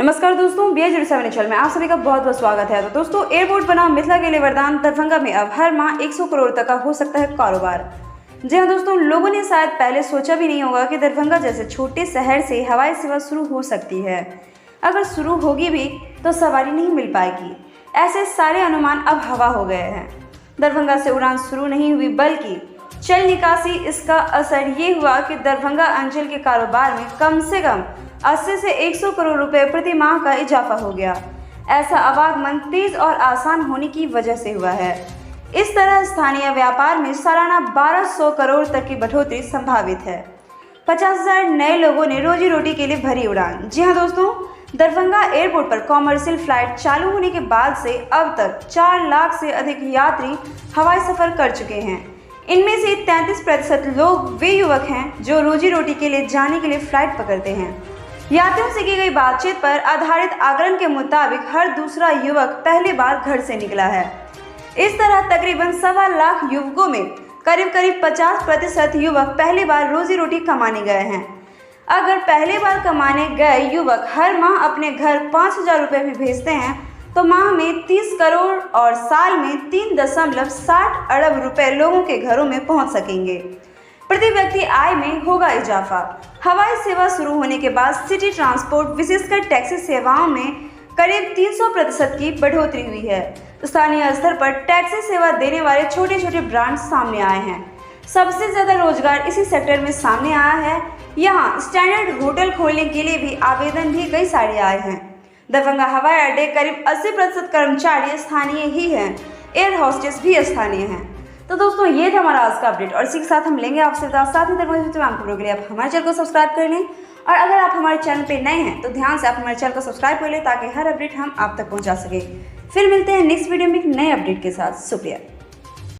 नमस्कार दोस्तों, BH07 channel में आप सभी का बहुत बहुत स्वागत है। तो दोस्तों, एयरपोर्ट बनाम मिथिला के लिए वरदान, दरभंगा में अब हर माह 100 करोड़ तक का हो सकता है कारोबार। जी हाँ दोस्तों, लोगों ने शायद पहले सोचा भी नहीं होगा कि दरभंगा जैसे छोटे शहर से हवाई सेवा शुरू हो सकती है। अगर शुरू होगी भी तो सवारी नहीं मिल पाएगी। ऐसे सारे अनुमान अब हवा हो गए हैं। दरभंगा से उड़ान शुरू नहीं हुई बल्कि चल निकासी। इसका असर ये हुआ कि दरभंगा अंचल के कारोबार में कम से कम 80 से 100 करोड़ रुपए प्रति माह का इजाफा हो गया। ऐसा आवागमन तेज और आसान होने की वजह से हुआ है। इस तरह स्थानीय व्यापार में सालाना 1200 करोड़ तक की बढ़ोतरी संभावित है। 50,000 नए लोगों ने रोजी रोटी के लिए भरी उड़ान। जी हाँ दोस्तों, दरभंगा एयरपोर्ट पर कॉमर्शियल फ्लाइट चालू होने के बाद से अब तक 4 लाख से अधिक यात्री हवाई सफर कर चुके हैं। इनमें से 33% लोग वे युवक हैं जो रोजी रोटी के लिए जाने के लिए फ्लाइट पकड़ते हैं। यात्रियों से की गई बातचीत पर आधारित आकलन के मुताबिक हर दूसरा युवक पहली बार घर से निकला है। इस तरह तकरीबन 1.25 लाख युवकों में करीब 50% युवक पहली बार रोजी रोटी कमाने गए हैं। अगर पहली बार कमाने गए युवक हर माह अपने घर 5,000 रुपये भी भेजते हैं तो माह में 30 करोड़ और साल में 3.60 अरब रुपए लोगों के घरों में पहुंच सकेंगे। प्रति व्यक्ति आय में होगा इजाफा। हवाई सेवा शुरू होने के बाद सिटी ट्रांसपोर्ट विशेषकर टैक्सी सेवाओं में करीब 300% की बढ़ोतरी हुई है। स्थानीय स्तर पर टैक्सी सेवा देने वाले छोटे छोटे ब्रांड सामने आए हैं। सबसे ज़्यादा रोजगार इसी सेक्टर में सामने आया है। यहाँ स्टैंडर्ड होटल खोलने के लिए भी आवेदन भी कई सारे आए हैं। दरभंगा हवाई अड्डे करीब 80% कर्मचारी स्थानीय ही हैं। एयर होस्टेस भी स्थानीय हैं। तो दोस्तों, ये था हमारा आज का अपडेट और इसी के साथ हम लेंगे आपसे साथ ही तमाम खबरों के लिए आप हमारे चैनल को सब्सक्राइब कर लें। और अगर आप हमारे चैनल पे नए हैं तो ध्यान से आप हमारे चैनल को सब्सक्राइब कर लें ताकि हर अपडेट हम आप तक पहुंचा सकें। फिर मिलते हैं नेक्स्ट वीडियो में एक नए अपडेट के साथ। शुक्रिया।